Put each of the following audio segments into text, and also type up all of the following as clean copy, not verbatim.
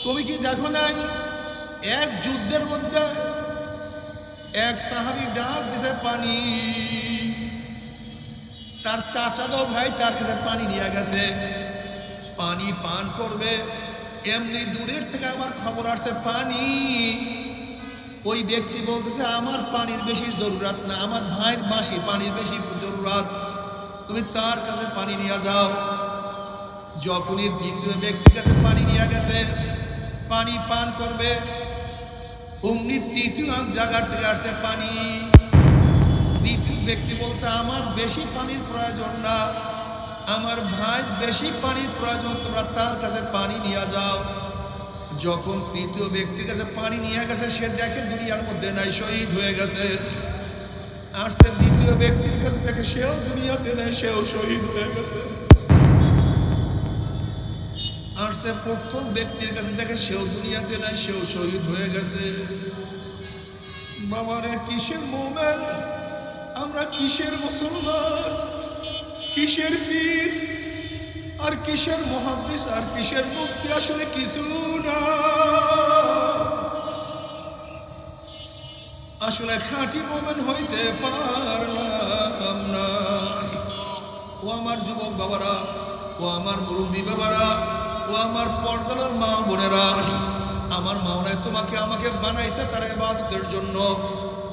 তুমি কি দেখো নাই এক যুদ্ধের মধ্যে এক সাহাবী ডাক দিছে পানি, তার চাচাতো ভাই তার কাছে পানি নিয়ে গেছে, পানি পান করবে। এমনি দূরের থেকে আমার খবর আসছে পানি। ওই ব্যক্তি বলতেছে আমার পানির বেশি জরুরত না, আমার ভাইয়ের বাসি পানির বেশি জরুরত, তুমি তার কাছে পানি নিয়ে যাও। যখনই দ্বিতীয় ব্যক্তির কাছে পানি নিয়ে গেছে, পানি পান করবে, অমনি তৃতীয় জায়গার থেকে আসছে পানি। দ্বিতীয় ব্যক্তি বলছে আমার বেশি পানির প্রয়োজন না, আমার ভাই বেশি পানির প্রয়োজন, তোমরা তার কাছে পানি নিয়ে যাও। যখন তৃতীয় ব্যক্তির কাছে পানি নিয়ে গেছে, সে দেখে দুনিয়ার মধ্যে নাই, শহীদ হয়ে গেছে। আর সে দ্বিতীয় ব্যক্তির কাছে দেখে সেও দুনিয়াতে নাই, সেও শহীদ হয়ে গেছে। আর সে প্রথম ব্যক্তির কাছে দেখে সেও দুনিয়াতে নাই, সেও শহীদ হয়ে গেছে। বাবারে কিসের মোমেন আমরা, কিসের মুসলমান, কিসের পীর, আর কিসের মুহাদ্দিস, আর কিসের মুফতি, আসলে কিছু না। আসলে খাঁটি মোমেন হইতে পারলাম না। ও আমার যুবক বাবারা, ও আমার মুরব্বী বাবারা, ও আমার পর্দার মা বোনেরা, আমার মাওলানা তোমাকে আমাকে বানাইছে তার ইবাদতের জন্য।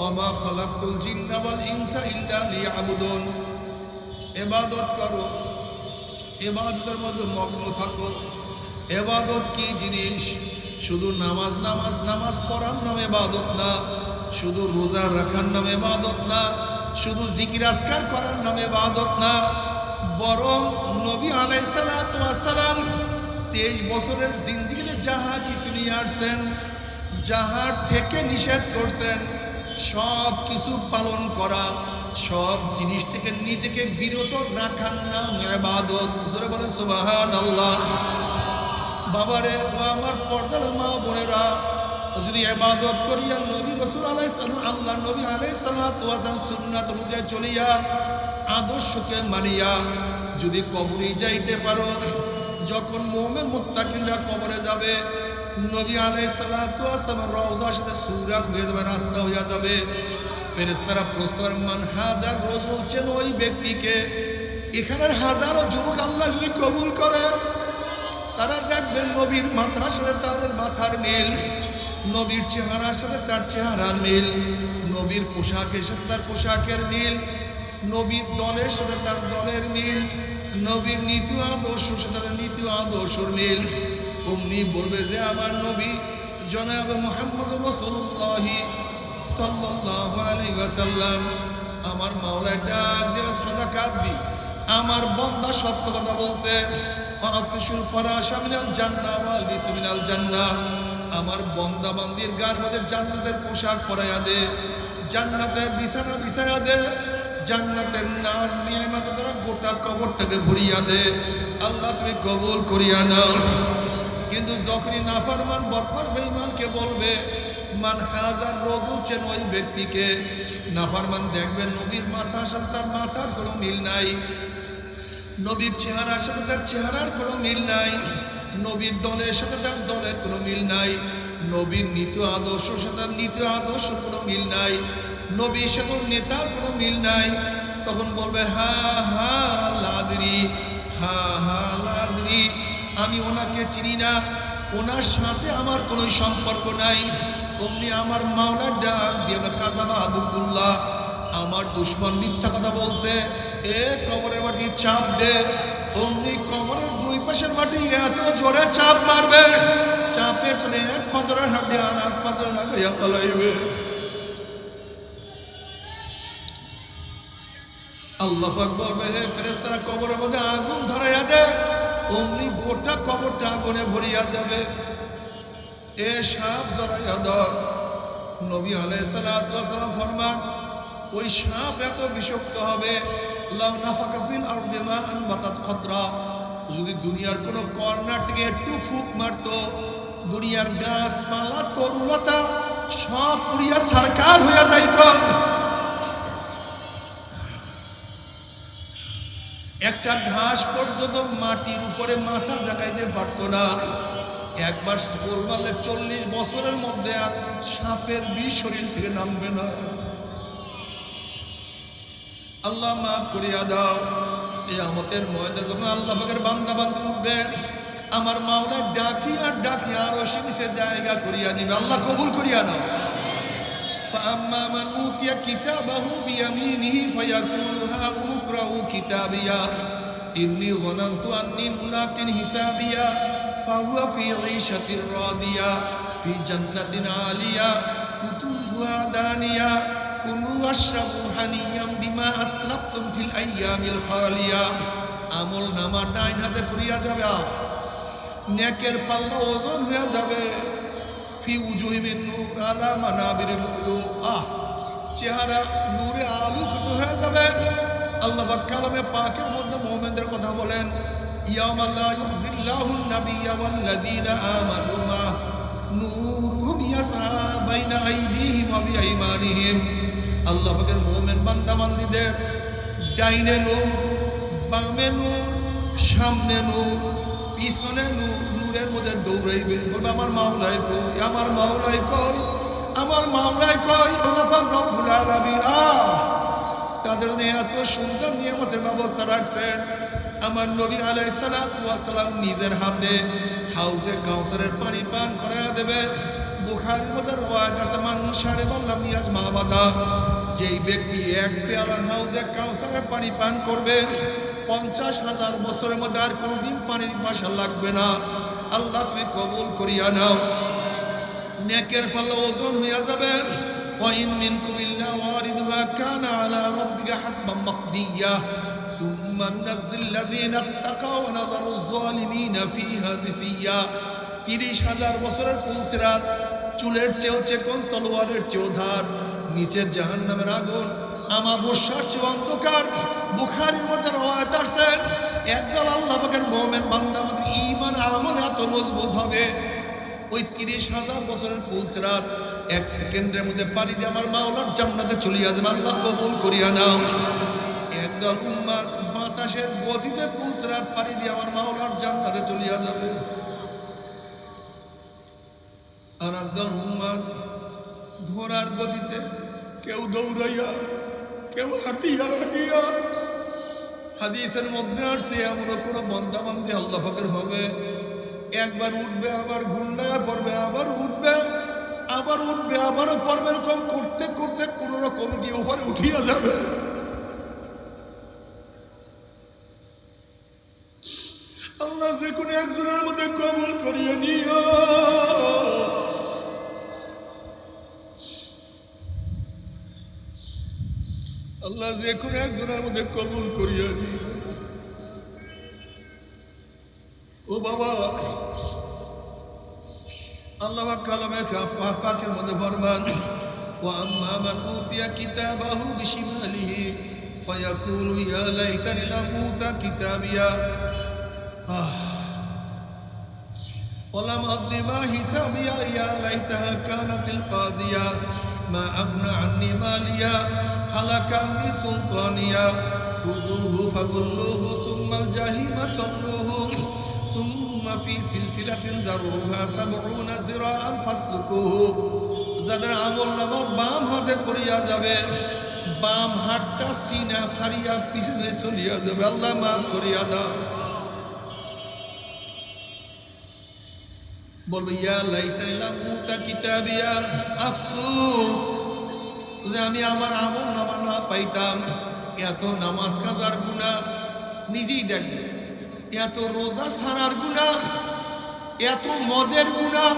ওমা খালাকতুল জিন্না ওয়াল ইনসা ইল্লা লিয়াবুদুন। ইবাদত করো, ইবাদতের মধ্যে মগ্ন থাকো। ইবাদত কি জিনিস? শুধু নামাজ নামাজ নামাজ পড়ার নাম ইবাদত না, শুধু রোজা রাখার নাম ইবাদত না, শুধু জিকির আজকার করার নাম ইবাদত না, বরং নবী আলাইহিস সালাতু ওয়াস সালাম 23 বছরের জিন্দেগিতে যাহা কিছু নিয়ে আসছেন, যাহার থেকে নিষেধ করছেন, সব কিছু পালন করা, সব জিনিস থেকে নিজেকে বিরত রাখার নাম ইবাদত। জোরে বলেন সুবহানাল্লাহ। বাবারে, ও আমার পর্দার মা বোনেরা, যদি ইবাদত করিয়া নবী রাসূল আলাইহিস সালাম, আল্লাহ নবী আলাইহিস সালাতু ওয়াস সালাম সুন্নাত অনুযায়ী চলিয়া, আদর্শকে মানিয়া যদি কবরে যাইতে পারো, যখন মুমিন মুত্তাকিনরা কবরে যাবে, নবী আলাইহিস সালাতু ওয়াস সালাম রওজার সাথে সুরাত হয়ে যাবে, রাস্তা হয়ে যাবে। ফেরেশতারা প্রশ্ন করে, মান হাজার রোজ বলছেন ওই ব্যক্তিকে। এখানের হাজারো যুবক আল্লাহ যদি কবুল করে, তারা দেখবেন নবীর মাথার সাথে তার মাথার মিল, নবীর চেহারার সাথে তার চেহারার মিল, নবীর পোশাকের সাথে তার পোশাকের মিল, নবীর দলের সাথে তার দলের মিল, নবীর নীতি আদর্শের সাথে তার নীতি আদর্শের মিল। অমনি বলবে যে আমার নবী জনাব মুহাম্মদ রাসূলুল্লাহ সাল্লাল্লাহু আলাইহি ওয়াসাল্লাম, আমার মাওলা ডাক দিয়ে সাদাকাত দি, আমার বান্দা সত্য কথা বলছে। আফিসুল ফারাশা মিনাল জান্নাহ ওয়াল বিসু মিনাল জান্নাহ, আমার বান্দা বান্দির গার মধ্যে জান্নাতের পোশাক পরাইয়া দে, জান্নাতের বিছানা বিছাইয়া দে, জান্নাতের নাজ নিয়ামত দ্বারা গোটা কবরটাকে ভরিয়া দে। আল্লাহ তুমি কবুল করিয়া নাও। কিন্তু যখনই নাফরমান বদমাশ বেঈমানকে বলবে মান হাজার রজুল চেন ওই ব্যক্তিকে, নাফরমান দেখবেন নবীর মাথার সাথে তার মাথার কোনো মিল নাই, নবীর চেহারার সাথে তার চেহারার কোনো মিল নাই, নবীর দলের সাথে তার দলের কোনো মিল নাই, নবীর নীতি আদর্শের সাথে তার নীতি আদর্শের কোনো মিল নাই, নবীর সাথে নেতার কোনো মিল নাই। তখন বলবে হা হা লাদরি, হা হা লাদরি, আমি ওনাকে চিনি না, ওনার সাথে আমার কোনো সম্পর্ক নাই। অমনি আমার মাওলা ডাক দিয়ে কাযাবা আদুল্লাহ, আমার দুশমন মিথ্যা কথা বলছে, এ কবরের মাটি চাপ দে। অমনি কবরের দুই পাশের মাটি এত জোরে চাপ মারবে, চাপের চলে এক পাঁচরের হাড্ডি আর এক পাঁচরের লাগাইয়া ফলাইবে। আল্লাহ পাক বলবে হে ফেরেশতারা কবরের মধ্যে আগুন ধরাইয়া দে। অমনি গোটা কবরটা আগুনে ভরিয়া যাবে। এ সাপ জড়াইয়া ধর। নবী আলাইহিস সালাতু ওয়াস সালাম ফরমান, ওই সাপ এত বিষাক্ত হবে, লাউ নাফাকা ফিল আরদি মাআন বাতাত খাদরা, যদি দুনিয়ার কোনো কর্নার থেকে একটু ফুক মারতো, দুনিয়ার গাছপালা তরুলতা সব পুড়িয়া সারকার হইয়া যাইত। একটা ঘাস পর্যন্ত মাটির উপরে মাথা জাগাইতে পারতো না, একবার গোল মারলে 40 বছরের মধ্যে আর সাপের বিষ শরীর থেকে নামবে না। আল্লাহ মাফ করিয়া দাও। কিয়ামতের ময়দানে যখন আল্লাহ পাকের বান্দা বান্দা উঠবে, আমার মাওলা ডাকি আর ডাকি আরো সে নিচে জায়গা করিয়া দিবে। আল্লাহ কবুল করিয়া নাও। فأما من أوتي كتابه بيمينه فيقول هاؤم اقرءوا كتابيه إني ظننت أني ملاق حسابيه فهو في عيشة راضية في جنة عالية قطوفها دانية كلوا واشربوا هنيئا بما أسلفتم في الأيام الخالية। আমল নামা ডাইন হাতে পড়িয়া যাবে, নেকের পাল্লা ওজন হয়ে যাবে। ফি উজুহিমিন নূর আলা মানাবিরিল উলুম, চেহারা নূরে আলোকিত হয়ে যাবে। আল্লাহ পাক কালামে পাকের মধ্যে মুমিনদের কথা বলেন, ইয়াউমা লা ইউখজিল্লাহুন নাবিয়্যা ওয়াল্লাযীনা আমানু মা নূরুহুম ইয়াসআ বাইনা আইদিহিম ওয়া বিআইমানিহিম। আল্লাহ পাকের মুমিন বান্দা বান্দীদের ডাইনে নূর, বামে নূর, সামনে নূর, পিছনে নূর, নূরের মধ্যে দৌড়াইবে। বলবে আমার মাওলাই কই, আমার মাওলাই কই, আমার মাওলাই কই। আল্লাহ পাক রব্বুল আলামিন তাদের নিয়ে এত সুন্দর নিয়ামতের ব্যবস্থা রাখছেন। আমার নবী আলাইহিস সালাতু ওয়াস সালাম নিজের হাতে হাউজে কাউসারের পানি পান করায়া দেবে। বুখারীর মধ্যে রওয়ায়াত আছে, মান শারিবা লাম ইয়াজমা আবাদা, যেই ব্যক্তি এক পেয়ালা হাউজে কাউসারের পানি পান করবে 50,000 বছরের মধ্যে আর কোনোদিন পানির পিপাসা লাগবে না। আল্লাহ তুমি কবুল করিয়া নাও। নেকের পাল্লা ওজন হইয়া যাবে। وإن منكم إلا واردها كان على ربك حتما مقضيا ثم ننزل الذين اتقوا ونذر الظالمين فيها جثيا। 30,000 বছরের পুলসিরাত, চুলের চেয়েও চেকন, তলোয়ারের চেয়েও ধার, নিচের জাহান্নামের আগুন আমাবস্যার চেয়ে অন্ধকার। বুখারীর মধ্যে রওয়ায়াত আছে, একদল আল্লাহ পাকের মুমিন বান্দা আমাদের ঈমান আমল এত মজবুত হবে, ওই 30,000 বছরের পুলসিরাত 1 সেকেন্ডের মধ্যে পানি দিয়ে আমার মাওলার জান্নাতে চলিয়া যাবে। আল্লাহ কবুল করিয়া নাও। একদল উম্মাহ বাতাসের গতিতে পুলসিরাত পানি দিয়ে আমার মাওলার জান্নাতে চলিয়া যাবে। আর একদল উম্মাহ ঘোড়ার গতিতে, কেউ দৌড়াইয়া, কেউ হাঁটিয়া হাঁটিয়া। হাদিসের মধ্যে আসছে এমন কোনো বান্দা বান্দি আল্লাহ পাকের হবে, একবার উঠবে আবার ঘুরনায়া পড়বে, আবার উঠবে আবার উঠবে, আবারও পড়বে, এরকম করতে করতে কোন রকম কি উপরে উঠিয়া যাবে। আল্লাহ যে কোনো একজনের মধ্যে কবুল করিয়ে নিও। আল্লাহ যে কোনো একজনের মধ্যে কবুল করিয়া নিও। ও বাবা, আল্লাহ কালামে পাকের মধ্যে ফরমান, ওয়া আম্মা মান উতিয়া কিতাবাহু বিশিমালিহি ফায়াকুলু ইয়া লাইতানি লাম উতা কিতাবিয়া ওয়া লাম আদরি মা হিসাবিয়া ইয়া লাইতাহা কানাতিল কাযিয়া মা আগনা আন্নি মালিয়া হালাকা আন্নি সুলতানিয়া খুযুহু ফাগুল্লুহু সুম্মাল জাহিমা সাল্লুহু সুম্মা ফি সিলসিলাতিন যারউহা 70 যিরাআন ফাসলুকুহু। যাদের আমলনামা বাম হাতে পড়িয়া যাবে, বাম হাতটা সিনা ফারিয়া পিছনে চলিয়া যাবে। আল্লাহ মাফ করিয়া দাও। বলবে ইয়া লাইতানি লাম উতা কিতাবিয়া, আফসোস যদি আমি আমার আমলনামা না পাইতাম। এত নামাজ কাজার গুনাহ নিজেই দেখবে, এত রোজা ছাড়ার গুনাহ, এত মদের গুনাহ,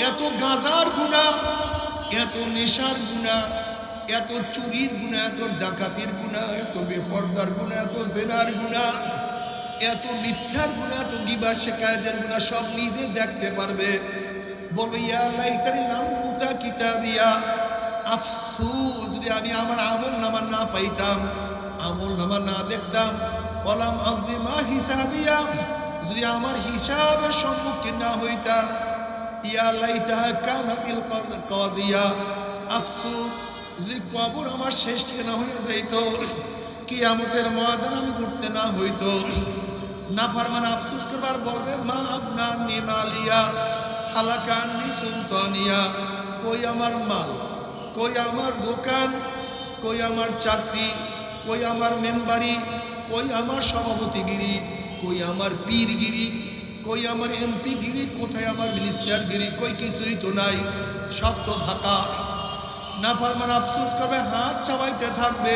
এত গাঁজার গুনাহ, এত নেশার গুনাহ, এত চুরির গুনাহ, এত ডাকাতির গুনাহ, এত বেপরদার গুনাহ, এত জেনার গুনাহ, এত মিথ্যার গুনাহ, এত গিবা শিকায়েতের গুনাহ সব নিজে দেখতে পারবে। বলবে ইয়া লাইতানি লাম উতা কিতাবিয়া, আফসোস যদি আমি আমার আমলনামা না পাইতাম, আমলনামা না দেখতাম। ওয়ালাম আদরি মা হিসাবিয়া, যদি আমার হিসাবের সম্মুখীন না হইতাম। ইয়া লাইতাহা কানাতিল কাযিয়া, আফসোস যদি কবর আমার শেষ ঠিকানা হয়ে যাইত, কিয়ামতের ময়দান আমি ঘুরতে না হইতো। নাফরমান আফসোস করবার বলবে মা আপনার নিমালিয়া হালাকান্নি সুলতানিয়া, কই আমার মাল, কই আমার দোকান, কই আমার চাকরি, কই আমার মেম্বারি, কই আমার সভাপতিগিরি, কই আমার পীরগিরি, কই আমার এমপিগিরি, কোথায় আমার মিনিস্টারগিরি, কই কিছুই তো নাই, সব তো ফাঁকা। নাফরমান আফসোস করবে, হাত চাবাইতে থাকবে।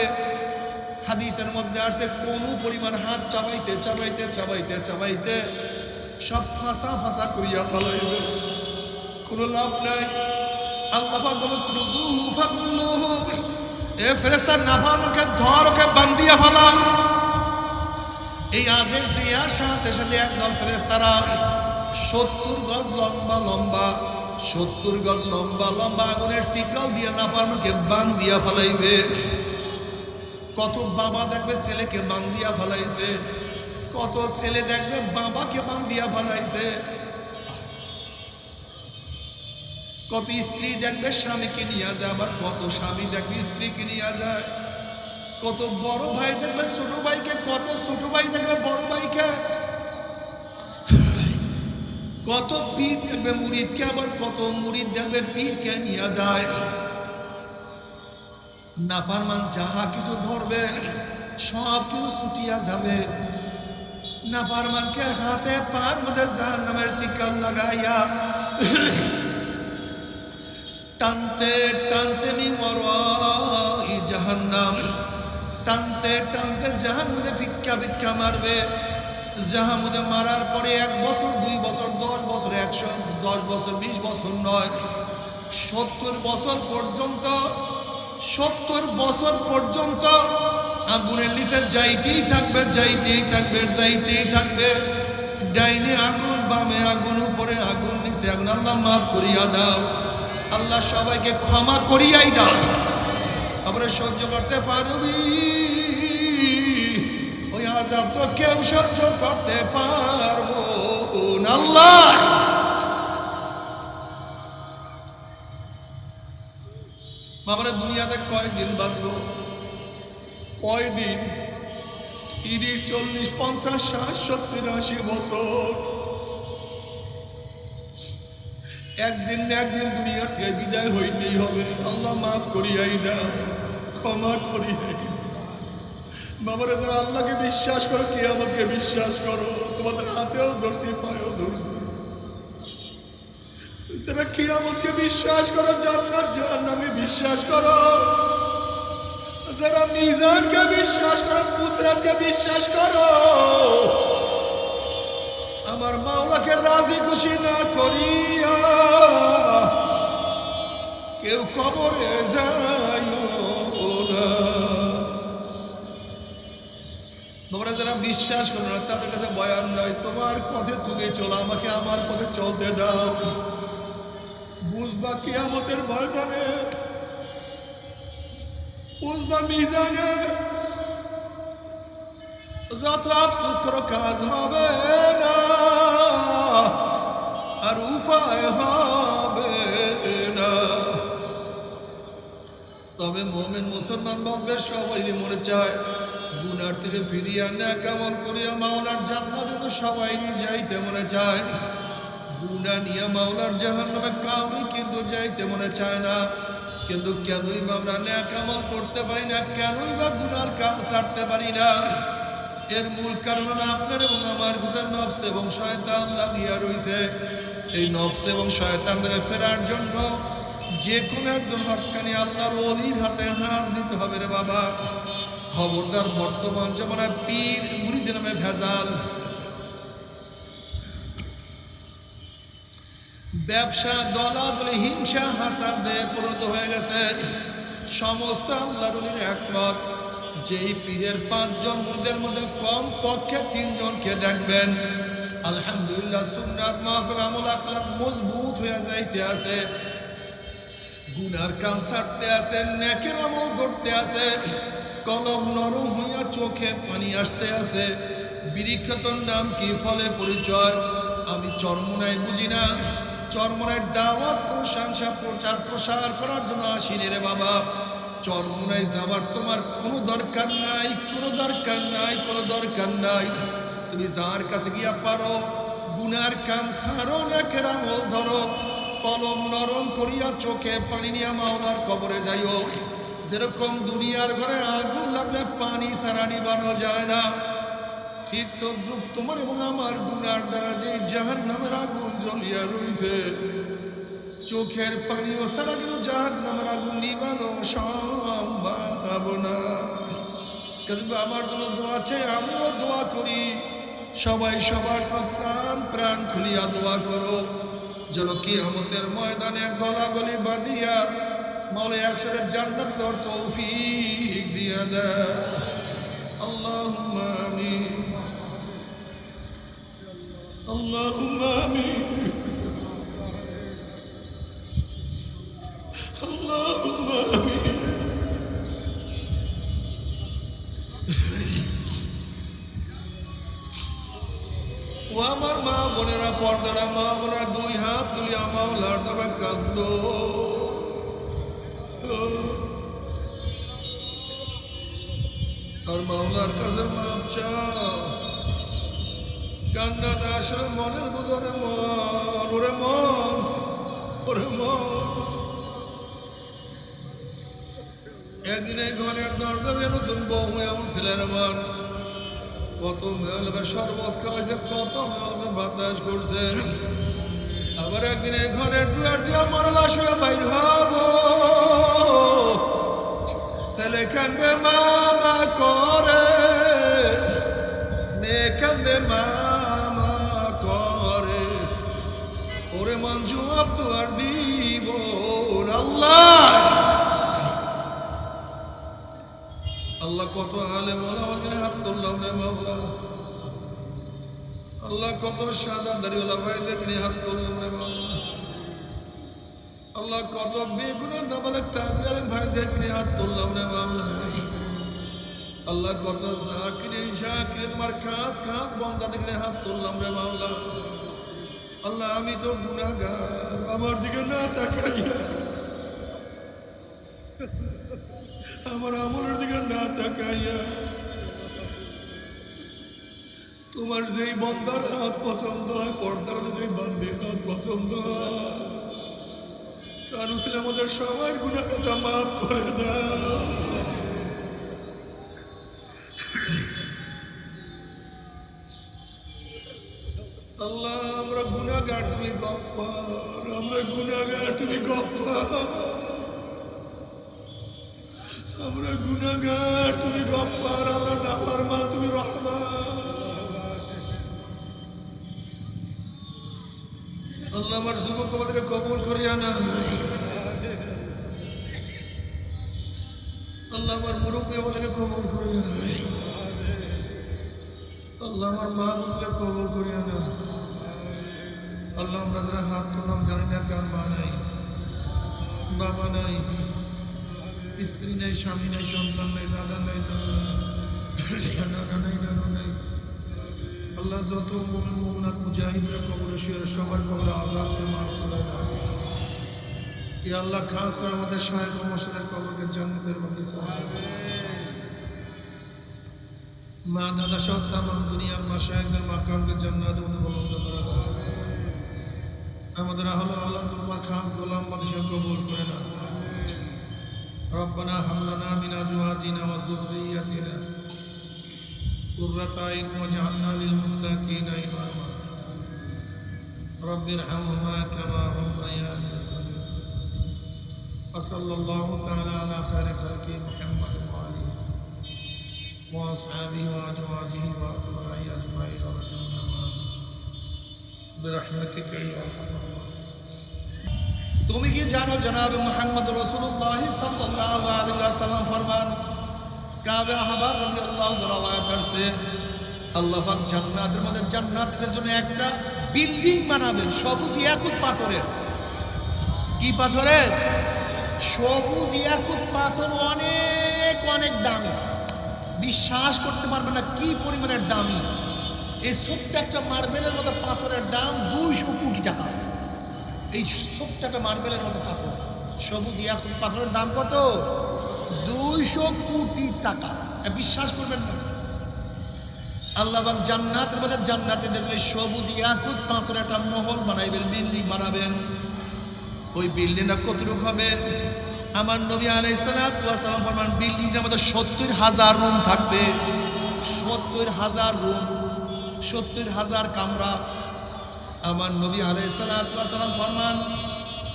হাদিসের মধ্যে আসছে কোন পরিমাণ হাত চাবাইতে চাবাইতে চাবাইতে চাবাইতে সব ফাঁসা ফাঁসা করিয়া ফেলাইবে, কোনো লাভ নাই। আল্লাহ পাক বলে খুযুহু ফাগুল্লুহু, এ ফেরেশতা নাফরমানকে ধর, ওকে বান্ধিয়া ফেলা। এই আদেশ দেওয়ার সাথে সাথে একদল ফেরেশতারা 70 গজ লম্বা লম্বা 70 গজ লম্বা লম্বা আগুনের শিকল দিয়ে নাফরমানকে বান্ধিয়া ফেলাইবে। কত বাবা দেখবে ছেলেকে বান্ধিয়া ফেলাইছে, কত ছেলে দেখবে বাবাকে বান্ধিয়া ফেলাইছে, কত স্ত্রী দেখবে স্বামীকে নিয়ে যায়, আবার কত স্বামী দেখবে স্ত্রীকে নিয়ে যায়, কত বড় ভাই দেখবে ছোট ভাইকে, কত ছোট ভাই দেখবে বড় ভাইকে, কত পীর দেখবে মুরিদকে, আবার কত মুরিদ দেখবে পীরকে নিয়ে যায়। নাফরমান যাহা কিছু ধরবে সব কিছু ছুটিয়া যাবে। নাফরমানকে হাতে পার মধ্যে জাহান্নামের শিকল লাগাইয়া টানতে টানতে মিওয়ারাই জাহান্নাম, টানতে টানতে জাহান্নামে ভিক্ষা ভিক্ষা মারবে। জাহান্নামে মারার পরে 1 বছর 2 বছর 10 বছর 110 বছর 20 বছর নয়, 70 বছর পর্যন্ত, 70 বছর পর্যন্ত আগুনের নিচে যাইতেই থাকবে, যাইতেই থাকবে, যাইতেই থাকবে। ডাইনে আগুন, বামে আগুন, উপরে আগুন, নিচে আগুন। আল্লাহ মাফ করিয়া দাও, আল্লাহ সবাইকে ক্ষমা করিয়াই দাও। আমরা সহ্য করতে পারবি? ওই আযাব তো কেউ সহ্য করতে পারবো না। আল্লাহ আমরা দুনিয়াতে কয়দিন বাঁচবো? কয়দিন? 30, 40, 50, 60, 70, 80 বছর। একদিন না একদিন দুনিয়ার থেকে বিদায় হইতেই হবে। আল্লাহ মাফ করিয়াই দাও, ক্ষমা করিয়াই দাও। বাবারা যারা আল্লাহকে বিশ্বাস করো, কিয়ামতকে বিশ্বাস করো, তোমাদের হাতেও ধরছি, পায়েও ধরছি। যারা কিয়ামতকে বিশ্বাস করো, জান্নাত জাহান্নামে বিশ্বাস করো, যারা মিজানকে বিশ্বাস করো, পুসরাতকে বিশ্বাস করো, আমার মাওলাকে রাজি খুশি না করিয়া কেউ কবরে যাইও না। তোমরা যারা বিশ্বাস করো না তাদের কাছে বয়ান নাই, তোমার পথে তুমি চলো, আমাকে আমার পথে চলতে দাও। বুঝবা কিয়ামতের ময়দানে, বুঝবা মিজানে, যত আফসোস করো কাজ হবে না, আর উপায় হবে না। তবে মুমিন মুসলমান বন্ধের সবাই মনে চায় গুনার থেকে ফিরিয়ে নেক আমল করিয়া মাওলার জান্নাতে তো সবাই যাইতে মনে চায়। গুনাহ নিয়ে মাওলার জাহান্নামে কাউরি কিন্তু যাইতে মনে চায় না। কিন্তু কেনই বা আমরা নেক আমল করতে পারি না, কেনই বা গুনার কাম ছাড়তে পারি না? এর মূল কারণ আপনার এবং আমার পিছনে নফস এবং শয়তান লাগিয়া রয়েছে। এই নফস এবং শয়তান থেকে ফেরার জন্য যে কোনো একজন হক্কানি আল্লাহর ওলির হাতে হাত দিতে হবে রে বাবা। খবরদার, বর্তমান জামানায় পীর মুরিদের নামে ভেজাল, ব্যবসা, দলাদলি, হিংসা, হাসাদে পরিণত হয়ে গেছে। সমস্ত আল্লাহর ওলির একমত, যেই পীরের 5 জন মুরিদের মধ্যে কম পক্ষে 3 জনকে দেখবেন আলহামদুলিল্লাহ সুন্নাত মাহফিল আমল আখলাক মজবুত হয়ে যাইতে আছে, গুনার কাম ছাড়তে আছে, নেকের আমল ধরতে আছে, কলম নরম হইয়া চোখে পানি আসতে আছে। বিরিক্ষতর নাম কি, ফলে পরিচয়? আমি চরমোনাই বুঝি না, চরমোনাইয়ের দাওয়াত, প্রশংসা, প্রচার প্রসার করার জন্য আসিনি রে বাবা। চরমোনাই যাবার তোমার কোনো দরকার নাই, কোনো দরকার নাই, কোনো দরকার নাই। তুমি যার কাছে গিয়া পারো গুনার কাম ছাড়ো না কেরামল ধরো, কলম নরম করিয়া চোখে পানি নিয়া মাওলার কবরে যাইও। যেরকম দুনিয়ার ঘরে আগুন লাগলে পানি ছাড়া নিবানো যায় না, ঠিক তদ্রুপ তোমার এবং আমার গুনার দ্বারা যে জাহান্নামের আগুন জ্বলিয়া রইছে, চোখের পানি ও ছাড়া কিন্তু জাহান্নামের আগুন নিবানো সম্ভব না। আমার জন্য দোয়া চাই, আমিও দোয়া করি, সবাই সবার প্রাণ প্রাণ খুলিয়া দোয়া করো যেন কিয়ামতের ময়দানে গলাগলি বাঁধিয়া মাওলা একসাথে জান্নাত যাওয়ার তৌফিক দিয়া দেয়। আল্লাহুম্মা আমিন, আল্লাহুম্মা আমিন, আল্লাহুম্মা আমিন। ও আমার মা বোনেরা, পর্দারা মা বোনেরা, দুই হাত তুলিয়া মাওলার দরবারে কাঁদো। আর মাওলার কাছে মাপ চাও, কান্না না আসলে মনের বুঝরে মন, ওরে মন, ওরে মন। একদিন এই ঘরের দরজা দিয়ে নতুন বউ এমন ছিলেন আমার, কত মেয়েকে শরবত খাওয়াইছে, কত মেয়েকে বাতাস করছে। আবার একদিন এই ঘরের দুয়ার দিয়া মরলাশ হয়ে বাইর হব, ছেলে কানবে মামা করে, মেয়ে কানবে মামা করে, ওরে মন জবাব তো আর দিব আল্লাহ। আল্লাহ কত আলেম ওলামার দিনে হাত তুললাম রে মাওলা, আল্লাহ কত সাদা দাড়িওয়ালা ভাইদের নিয়ে হাত তুললাম রে মাওলা, আল্লাহ কত বেগুনের নাবালেক তারবিয়ার ভাইদের নিয়ে হাত তুললাম রে মাওলা, আল্লাহ কত জাকিরে শাকিরে তোমার খাস খাস বন্দাদের নিয়ে হাত তুললাম রে মাওলা। আল্লাহ আমি তো গুনাহগার, আমার দিকে না তাকাইয়া, আমার আমলের দিকে না তাকাইয়া তোমার যেই বন্দার হাত পছন্দ হয়, পর্দার যেই বান্দির হাত পছন্দ হয়, তার উসিলে আমাদের সবার গুনাহ কথা মাফ করে দাও। আল্লাহ আমরা গুনাহগার, তুমি গফফার, আমরা গুনাহগার, তুমি গফফার, আমরা গুনাহগার, তুমি গফফার, আমরা নাফরমান, তুমি রহমান। আল্লাহ আমার যুবক আমাদেরকে কবুল করিয়া না, আল্লাহ আমার মুরব্বী আমাদেরকে কবুল করিয়া না, আল্লাহ আমার মা বোনকে কবুল করিয়া না। আল্লাহ আমরা যারা হাত তুললাম জানি না কার মা নাই, বাবা নাই, স্ত্রী নাই, স্বামী নাই, সন্তান নাই, দাদা নাই, দাদা নানা নাই, নানু নাই। আল্লাহ যত মুমিন মুমিনাত মুজাহিদরা কবরে শুয়ে সবার কবরে আযাবকে মাফ করে দাও। ইয়া আল্লাহ খাস করে আমাদের শায়েখ ও মুর্শিদের কবরকে জান্নাতের বাগিচা বানাও। মা দাদা সব তাম দুনিয়ার মাশায়েখদের মাকামকে জান্নাতে অনুবলন্দ করে দাও। আমাদের আহলে আওলাদ তোমার খাস গোলাম বাদশা কবুল করে নাও। ربنا هب لنا من ازواجنا وذرياتنا قرة اعين واجعلنا للمتقين اماما رب ارحمهما كما ربياني صغيرا وصلى الله تعالى على خير خلقه محمد وآله وأصحابه وأزواجه وأتباعه أجمعين ورحمنا برحمتك يا أرحم الراحمين। তুমি কি জানো জনাব মুহাম্মদ রাসূলুল্লাহ সাল্লাল্লাহু আলাইহি ওয়াসাল্লাম ফরমান, কাবে আহবার রাদিয়াল্লাহু তাআলা করছে আল্লাহ পাক জান্নাতের মধ্যে জান্নাতীদের জন্য একটা বিল্ডিং বানাবেন সবুজ ইয়াকুত পাথরের। কি পাথরের? সবুজ ইয়াকুত পাথর, অনেক অনেক দামি, বিশ্বাস করতে পারবে না কি পরিমাণের দামি। এই ছোট্ট একটা মার্বেলের মতো পাথরের দাম 200 কোটি টাকা। এই ছোট্ট একটা মার্বেলের মতো পাথর, সবুজ ইয়াকুত পাথরের দাম কত? 200 কোটি টাকা। বিশ্বাস করবেন না। আল্লাহ জান্নাতের মধ্যে জান্নাতীদের সবুজ ইয়াকুত পাথরের একটা মহল বানাইবেন, বিল্ডিং বানাবেন। ওই বিল্ডিংটা কতটুকু হবে? আমার নবী আলাইহিস সালাতু ওয়াস সালাম ফরমান বিল্ডিংটার মধ্যে ৭০,০০০ রুম থাকবে। ৭০,০০০ রুম, ৭০,০০০ কামরা। আমার নবী আলাইহিস সালাতু ওয়াস সালাম ফরমান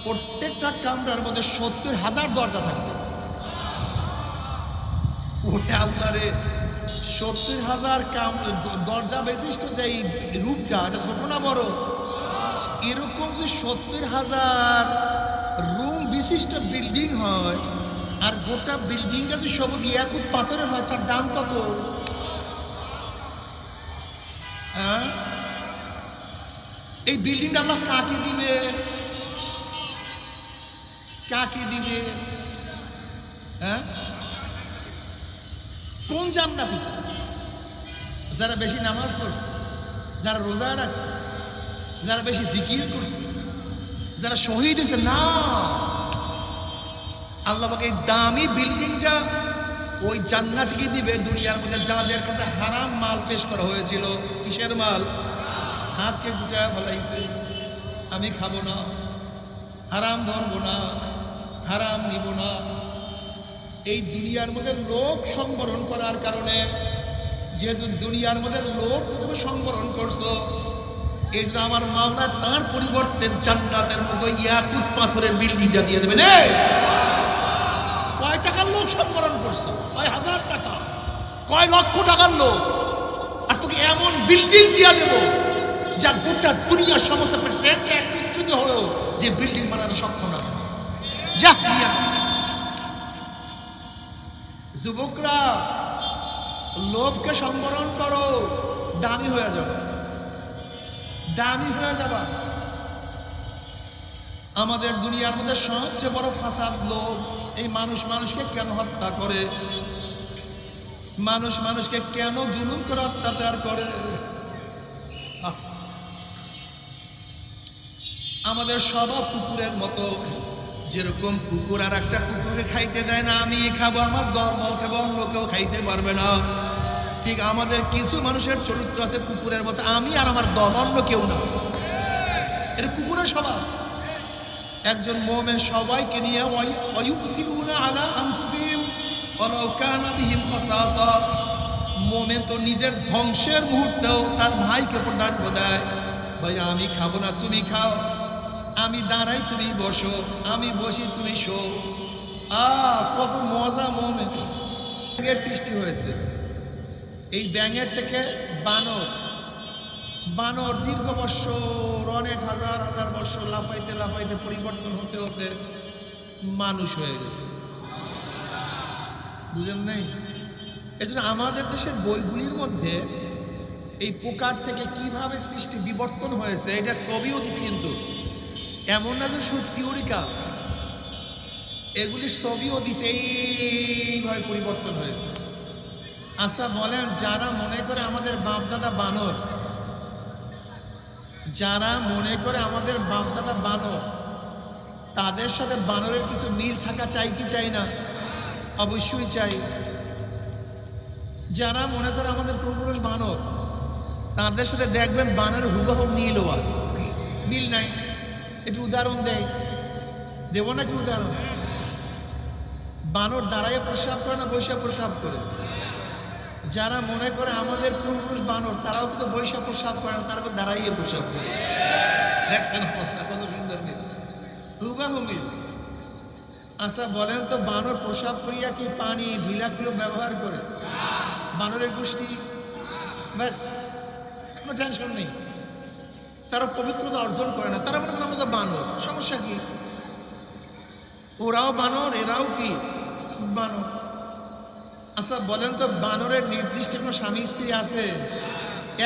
প্রত্যেকটা কামরার মধ্যে ৭০,০০০ দরজা থাকবে। ওরে আল্লাহ রে, ৭০,০০০ দরজা বিশিষ্ট যে রূপটা, এটা ছোট না বড়? এরকম যে ৭০,০০০ রুম বিশিষ্ট বিল্ডিং হয়, আর গোটা বিল্ডিংটা যদি সবুজ ইয়াকুত পাথরের হয়, তার দাম কত? হ্যাঁ, এই বিল্ডিংটা আল্লাহ কাকে দিবে? কাকে দিবে? হ্যাঁ, কোন জান্নাতি? যারা বেশি নামাজ পড়ছে, যারা রোজা রাখছে, যারা বেশি জিকির করছে, যারা শহীদ হয়েছে? না, আল্লাহ পাক এই দামি বিল্ডিংটা ওই জান্নাতীকে দিবে দুনিয়ার মধ্যে যাদের কাছে হারাম মাল পেশ করা হয়েছিল। কিসের মাল? হাতকে গুটা ফলাইছে, আমি খাবো না, হারাম ধরবো না, হারাম নিব না। এই দুনিয়ার মধ্যে লোক সংবরণ করার কারণে, যেহেতু দুনিয়ার মধ্যে লোক তুমি সংবরণ করছো, এই জন্য আমার মাওলা তার পরিবর্তে জান্নাতের মতো ইয়াকুত পাথরের বিল্ডিংটা দিয়ে দেবেন। কয় টাকার লোক সংবরণ করছো? কয় হাজার টাকা, কয় লক্ষ টাকার লোক, আর তোকে এমন বিল্ডিং দিয়ে দেবো যা গোটা দুনিয়ার সমস্ত প্রেসিডেন্ট একত্রিত হয়েও যে বিল্ডিং বানাতে সক্ষম না। যা নিয়ে যা। যুবকরা, লোভকে সংবরণ করো, দামি হয়ে যাবে, দামি হয়ে যাবা। আমাদের দুনিয়ার মধ্যে সবচেয়ে বড় ফাসাদ লোভ। এই মানুষ মানুষকে কেন হত্যা করে? মানুষ মানুষকে কেন জুলুম করে অত্যাচার করে? আমাদের স্বভাব কুকুরের মতো। যেরকম কুকুর আর একটা কুকুরকে খাইতে দেয় না, আমি খাবো, আমার দল বল খাবো, অন্য কেউ খাইতে পারবে না, ঠিক আমাদের কিছু মানুষের চরিত্র আছে কুকুরের মতো, আমি আর আমার দল, অন্য কেউ না। এটা কুকুরের স্বভাব। একজন মুমিন সবাইকে নিয়ে ওয়ায়ুসিরুনা আলা আনফুসিহিম ওয়ালাউ কানা বিহিম খাসাসা, মুমিন তো নিজের ধ্বংসের মুহূর্তেও তার ভাইকে প্রাধান্য দেয়। ভাই আমি খাবো না, তুমি খাও, আমি দাঁড়াই তুমি বসো, আমি বসি তুমি শো। কত মজা! মুমিন ব্যাঙের সৃষ্টি হয়েছে। এই ব্যাঙের থেকে বানর, বানর দীর্ঘ বৎসর, অনেক হাজার হাজার বৎসর লাফাইতে লাফাইতে পরিবর্তন হতে হতে মানুষ হয়ে গেছে। বুঝেন নাই? এজন্য আমাদের দেশের বইগুলির মধ্যে এই পোকার থেকে কিভাবে সৃষ্টি বিবর্তন হয়েছে এটা ছবিও দিছে, কিন্তু এমন না যে শুধু থিওরিক্যাল, এগুলির ছবিও দিছে, এইভাবে পরিবর্তন হয়েছে। আচ্ছা বলেন, যারা মনে করে আমাদের বাপদাদা বানর, যারা মনে করে আমাদের বাপদাদা বানর, তাদের সাথে বানরের কিছু মিল থাকা চাই কি চাই না? অবশ্যই চাই। যারা মনে করে আমাদের পূর্বপুরুষ বানর, তাদের সাথে দেখবেন বানরের হুবহু মিলও আছে। মিল নাই? একটু উদাহরণ দেয়, দেব নাকি উদাহরণ? বানর দাঁড়াইয়া প্রস্রাব করে না বৈশা প্রস্রাব করে? যারা মনে করে আমাদের পূর্বপুরুষ বানর, তারাও কিন্তু বৈশা প্রস্রাব করে না, তারা দাঁড়াইয়ে প্রস্রাব করে। দেখছেন অবস্থা কত সুন্দর মিল, হুবহু মিল। আচ্ছা বলেন তো, বানর প্রস্রাব করিয়া কি পানি ঢিলাগুলো ব্যবহার করে? বানরের গোষ্ঠী ব্যাস, কোনো টেনশন নেই, তারা পবিত্রতা অর্জন করে না। তারা মনে করেন আমাদের বানর, সমস্যা কি? ওরাও বানর, এরাও কি বানর। আচ্ছা বলেন তো, বানরের নির্দিষ্ট কোনো স্বামী স্ত্রী আছে?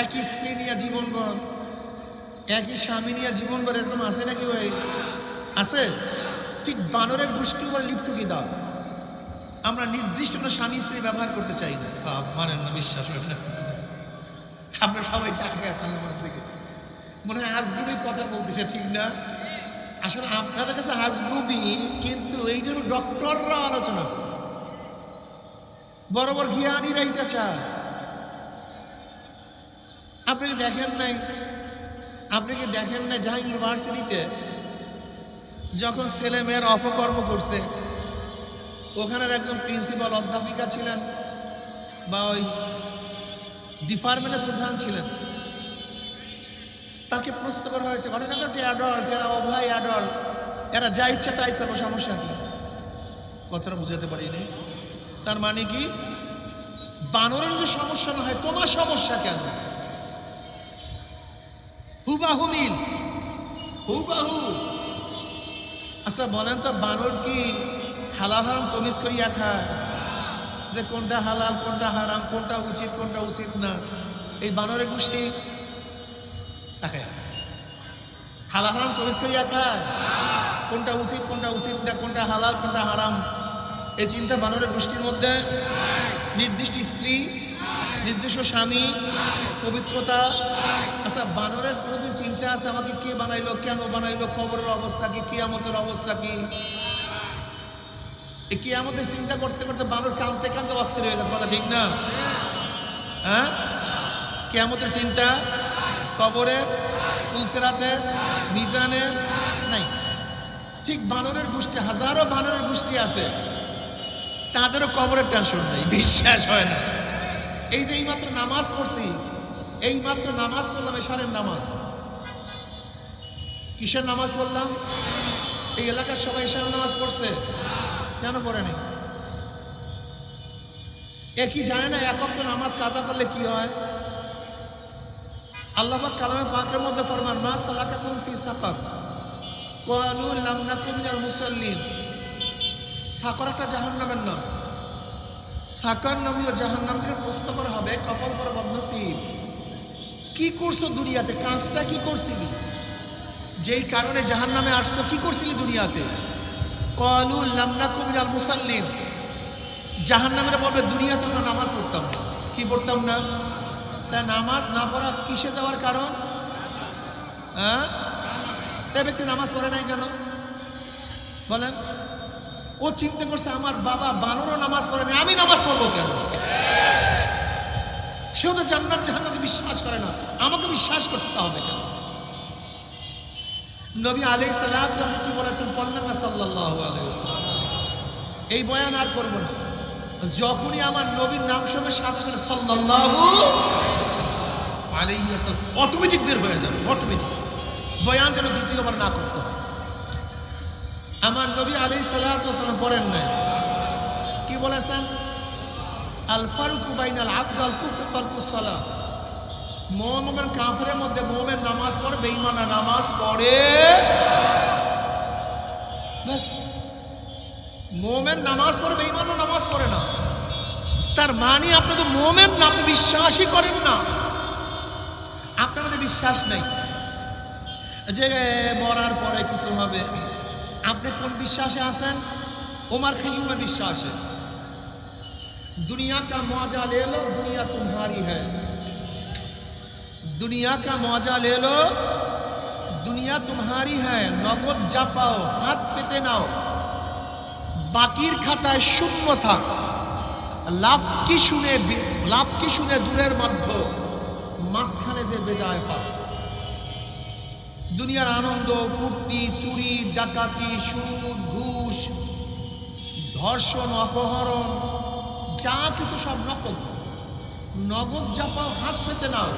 একই স্ত্রী নিয়ে জীবনভর, একই স্বামী নিয়ে জীবনভর, এরকম আছে নাকি ভাই? আছে? ঠিক বানরের গোষ্ঠী বলে লিপটুকি দাও। আমরা নির্দিষ্ট কোনো স্বামী স্ত্রী ব্যবহার করতে চাই না। মানেন না, বিশ্বাস হয় না। আপনারা সবাই দেখা গেছেন আমার দিকে, মনে হয় আজগুবি কথা বলতেছে, ঠিক না? আসলে আপনাদের কাছে আজগুবি, কিন্তু এই জন্য ডক্টররা আলোচনা করে, বড় বড় জ্ঞানীরা এটা চায়। আপনি কি দেখেন নাই, জাহাং ইউনিভার্সিটিতে যখন ছেলে মেয়ের অপকর্ম করছে, ওখানের একজন প্রিন্সিপাল অধ্যাপিকা ছিলেন বা ওই ডিপার্টমেন্টের প্রধান ছিলেন, তাকে প্রশ্ন করা হয়েছে, ঘটনাটা অ্যাডাল্ট, এরা অভয় অ্যাডাল্ট, এরা যা ইচ্ছা তাই করবো, সমস্যা কি? কথাটা বুঝাতে পারিনি। তার মানে কি, বানরের যদি সমস্যা না হয় তোমার সমস্যা কেন? হুবাহু মিল, হুবাহু। আচ্ছা বলেন তো, বানর কি হালাল হারাম তমিজ করিয়া খায়? যে কোনটা হালাল কোনটা হারাম, কোনটা উচিত কোনটা উচিত না, এই বানরের গোষ্ঠী তাকে হালাল হারাম তমিজ করিয়া খায়? কোনটা উচিত কোনটা উচিত না, কোনটা হালাল কোনটা হারাম, এই চিন্তা বানরের গোষ্ঠীর মধ্যে। নির্দিষ্ট স্ত্রী, নির্দিষ্ট স্বামী, পবিত্রতা। আচ্ছা বানরের কোনোদিন চিন্তা আছে আমাকে কে বানাইলো, কেন বানাইলো, কবরের অবস্থা কি, কিয়ামতের অবস্থা কি? এই কিয়ামতের চিন্তা করতে করতে বানর কাঁদতে কাঁদতে অস্থির হয়ে গেছে, কথা ঠিক না? হ্যাঁ, কিয়ামতের চিন্তা, কবরের, পুলসিরাতের, মিজানের নাই। ঠিক বানরের গোষ্ঠী, হাজারো বানরের গোষ্ঠী আছে, তাদেরও কবরের টেনশন নেই, বিশ্বাস হয় না। এই যে এইমাত্র নামাজ পড়ছি, এইমাত্র নামাজ পড়লাম, এশারের নামাজ। কিসের নামাজ পড়লাম? এই এলাকার সবাই এশারের নামাজ পড়ছে, কেন পড়ে নেই? কি জানে না এক ওয়াক্ত নামাজ কাজা করলে কি হয়? আল্লাহ পাক কালামে পাকের মধ্যে ফরমান, মা সালাকাকুম ফি সাকার ক্বালু লাম নাকু মিনাল মুসাল্লিন। সাকার একটা জাহান্নামের নাম। সাকার নামীয় জাহান্নাম থেকে প্রশ্ন করা হবে, কপাল পরা বদনসিব, কি করছো দুনিয়াতে, কাজটা কি করছিলি, যেই কারণে জাহান্নামে আসছো, কি করছিলি দুনিয়াতে? ক্বালু লাম নাকু মিনাল মুসাল্লিন। জাহান্নামের বলবে দুনিয়াতে আমরা নামাজ পড়তাম না। কি পড়তাম না? তা নামাজ না পড়া কিসে যাওয়ার কারণ? হ্যাঁ, তাই ব্যক্তি নামাজ পড়ে নাই কেন বলেন? ও চিন্তা করছে আমার বাবা বানরও নামাজ পড়ে নাই, আমি নামাজ পড়বো কেন? সেও তো জান্নাত জাহান্নামকে বিশ্বাস করে না, আমাকে বিশ্বাস করতে হবে কেন? নবী আলাইহিস সালাতু ওয়াস সালাম কি বলেছেন বললেন না সাল্লাল্লাহু আলাইহি ওয়াসাল্লাম? এই বয়ান আর করব না। যখনই আমার নবীর নাম শুনে সাথে সাথে সাল্লাল্লাহু আলাইহি ওয়াসাল্লাম অটোমেটিক বের হয়ে যাবে, অটোমেটিক। বয়ান যেন দ্বিতীয়বার না করতে হয়। আমার নবী আলাইহিস সালাতু ওয়াস সালাম পড়েন নাই, কি বলেছেন? আল ফারুকু বাইনাল আবদ আল কুফর তারকুস সালাহ। মুমিন কাফেরের মধ্যে মুমিন নামাজ পড়ে, বেঈমান নামাজ পড়ে। বাস, মুমিন নামাজ পড়ে, বেঈমান নামাজ পড়ে না। তার মানে আপনি তো মুমিন না, আপনি বিশ্বাসই করেন না, আপনার মধ্যে বিশ্বাস নাই যে মরার পরে কিছু হবে। আপনি কোন বিশ্বাসে আছেন? ওমর খাইয়ুমের বিশ্বাসে। दुनिया का मौजा ले लो, दुनिया तुम्हारी है। दुनिया का मौजा ले लो, दुनिया तुम्हारी है। नगद जा पाओ, हाथ পেতে নাও, বাকির খাতায় শূন্য থাক। লাভ কি শুনে দূরের মধ্য, মাঝখানে যে বেজায় পাও। দুনিয়ার আনন্দ ফুর্তি, চুরি ডাকাতি, সুদ ঘুষ, ধর্ষণ অপহরণ, যা কিছু সব নকল। নগদ যা পাও হাত পেতে নাও,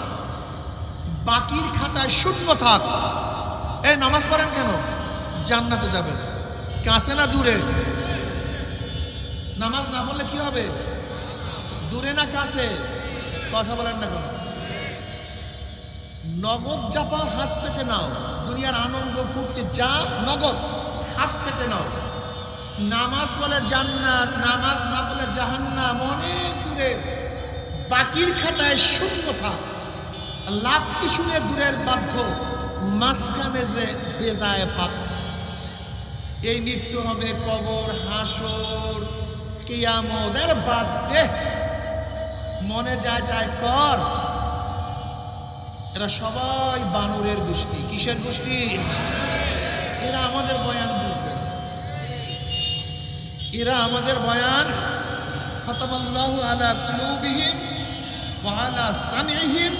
বাকির খাতায় শূন্য থাক। এই নামাজ পড়েন কেন? জান্নাতে যাবেন। কাছে না দূরে? নামাজ না পড়লে কি হবে? দূরে না কাছে? কথা বলেন না কেন? নগদ যা পাও হাত পেতে নাও। দুনিয়ার আনন্দ ফুর্তি যা নগদ, হাত পেতে নাও। নামাজ পড়লে জান্নাত, নামাজ না পড়লে জাহান্নাম, অনেক দূরে। বাকির খাতায় শূন্য থাক। লাভ কি শুনে দূরের বাধ্য, মাঝখানে যে বেজায় ফাঁক। এই মৃত্যু হবে, কবর, হাসর, কিয়ামত, এর বাদ দে, মনে যায় চায় কর। এরা সবাই বানরের গোষ্ঠী। কিসের গোষ্ঠী? এরা আমাদের বয়ান বুঝবে না, এরা আমাদের বয়ান। খতামাল্লাহু আলা কুলুবিহিম ওয়া আলা সামিইহিম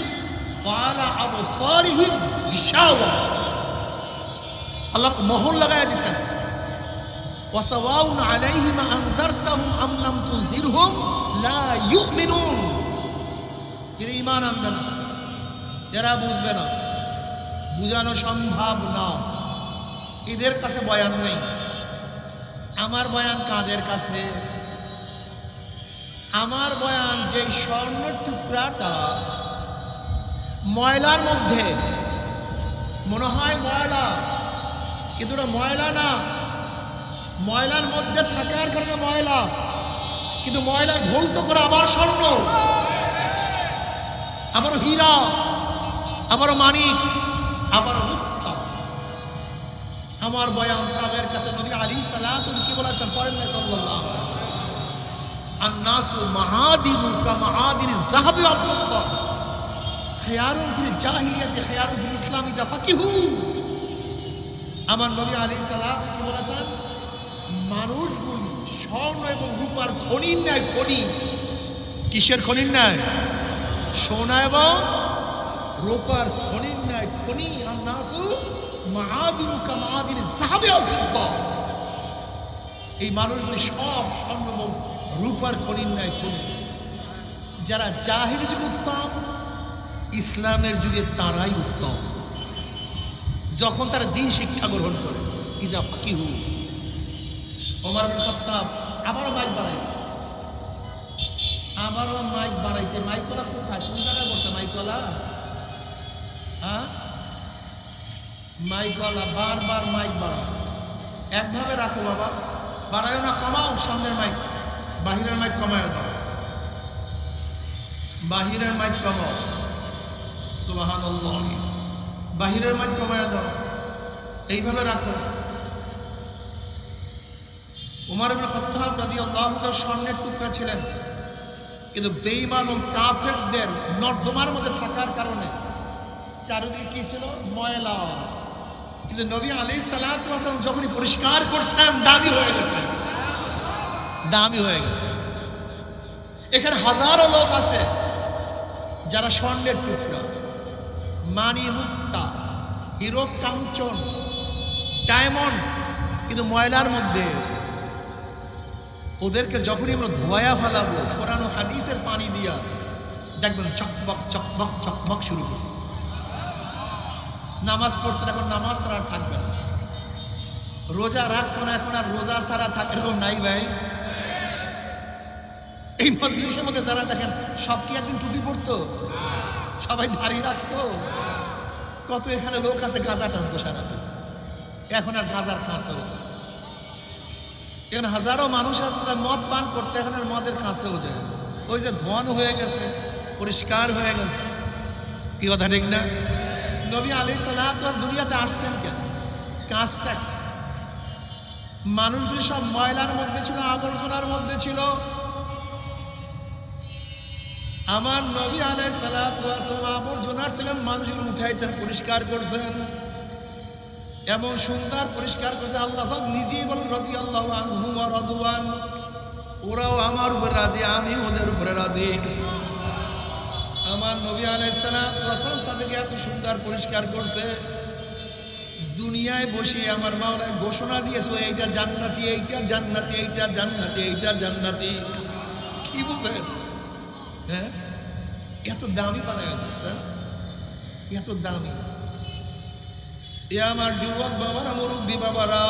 ওয়ালা আবসারিহিম গিশাওয়া, আল্লাহ মোহর লাগায়া দিয়েছেন। ওয়াসাওয়াউন আলাইহিম আনযারতাহুম আম লাম তুনজিরহুম লা ইউমিনুন। এরা ঈমান আনবে না, এরা বুঝবে না, বুঝানো সম্ভব না। এদের কাছে বয়ান নেই। আমার বয়ান কাদের কাছে? আমার বয়ান যে স্বর্ণ টুকরাটা ময়লার মধ্যে, মনে হয় ময়লা, কিন্তু ওটা ময়লা না। ময়লার মধ্যে থাকার কারণে ময়লা, কিন্তু ময়লায় ধৌত করে আবার স্বর্ণ, আবারও হীরা, আবারও মানিক, আবারও মুক্তা। আমার বয়ান তাদের কাছে। নবী আলাইহিস সালাতু কি বলেছেন পড়েন না সাল্লাল্লাহু আলাইহি ওয়াসাল্লাম, আন-নাসু মাআদিনু কামাআদিনিজ যাহাবি ওয়াল ফিদ্দা, খিয়ারুন ফিল জাহিলিয়াতি খিয়ারুন ফিল ইসলাম ইযা ফাকিহু। আমার নবী আলাইহিস সালাতু কি বলেছেন, মানুষগুলি স্বর্ণ এবং রূপার খনির ন্যায়। খনি কিসের খনির ন্যায়? সোনা এবং রূপার খনির ন্যায় খনি। আন-নাসু মাআদিনু কামাআদিনিজ যাহাবি ওয়াল ফিদ্দা, এই মানুষগুলি সব স্বর্ণ এবং রূপার খনির ন্যায় খনি। যারা জাহিলি যুগে উত্তম, ইসলামের যুগে তারাই উত্তম, যখন তারা দ্বীন শিক্ষা গ্রহণ করে। ইজা ফাকিহু। ওমর ইবনে খাত্তাব আবারও মাইক বাড়াইছে, আবারও মাইক বাড়াইছে। মাইকওয়ালা কোথায়, কোন জায়গায় বসে মাইকওয়ালা? হ্যাঁ, মাইকওয়ালা বারবার মাইক বাড়াও। একভাবে রাখো বাবা, বাড়ায়ও না, কমাও। সামনের মাইক, বাহিরের মাইক কমায় দাও, বাহিরের মাইক কমাও। সুবহানাল্লাহ, বাহিরের মাইক কমায় দাও, এইভাবে রাখো। উমর ইবনে খাত্তাব রাদিয়াল্লাহু তাআলা স্বর্ণের টুকরা ছিলেন, কিন্তু বেঈমান ও কাফেরদের নর্দমার মধ্যে থাকার কারণে চারিদিকে কি ছিল? ময়লা। কিন্তু নবী আলাইহিস সালাতু ওয়াস সালাম যখনই পরিষ্কার করছেন, দামি হয়ে গেছে, দামি হয়ে গেছে। এখানে হাজারো লোক আছে যারা স্বর্ণের টুকরা, মানি মুক্তা, হিরো কাঞ্চন, ডায়মন্ড, কিন্তু ময়লার মধ্যে। ওদেরকে যখনই আমরা ধোয়া ফেলাবো কোরআন ও হাদিসের পানি দিয়া, দেখবেন চকমক চকমক চকমক শুরু করছে। নামাজ পড়তে এখন নামাজ ছাড়া আর থাকবে না, রোজা রাখতো না এখন আর রোজা ছাড়া থাকে এরকম নাই ভাই। এই মজলিসের মধ্যে যারা দেখেন সব কি একদিন টুপি পড়তো? সবাই দাঁড়িয়ে রাখতো? কত এখানে লোক আছে গাঁজা টানতো সারাদিন, এখন আর গাঁজার কাছেও যায়। এখানে হাজারো মানুষ আছে যারা মদ পান করতে, এখন আর মদের কাছেও যায়। ওই যে ধোয়ানো হয়ে গেছে, পরিষ্কার হয়ে গেছে। কি কথা ঠিক না? নবী আলাইহিস সালাতু ওয়াস দুনিয়াতে আসছেন কেন? কাজটা কি? মানুষগুলি সব ময়লার মধ্যে ছিল, আবর্জনার মধ্যে ছিল। আমার নবী আলাইহিস সালাতু ওয়াস সালাম আবর্জনার থেকে মানুষগুলো উঠাইছেন, পরিষ্কার করছেন, এমন সুন্দর পরিষ্কার করছে। আল্লাহ পাক নিজেই বলেন রাদিয়াল্লাহু আনহুম ওয়া রাদওয়ান, ওরাও আমার উপরে রাজি, আমি ওদের উপরে রাজি। আমার নবী আলাইহিস সালাতু ওয়াস সালাম তাদেরকে এত সুন্দর পরিষ্কার করছে, দুনিয়ায় বসে আমার মাওলা ঘোষণা দিয়েছে এইটা জান্নাতি, এইটা জান্নাতি, এইটা জান্নাতি, এইটা জান্নাতি। কি বুঝেন? হ্যাঁ, এত দামি বানায় দিচ্ছে, এত দামি। এ আমার যুবক বাবারা, মুরব্বী বাবারা,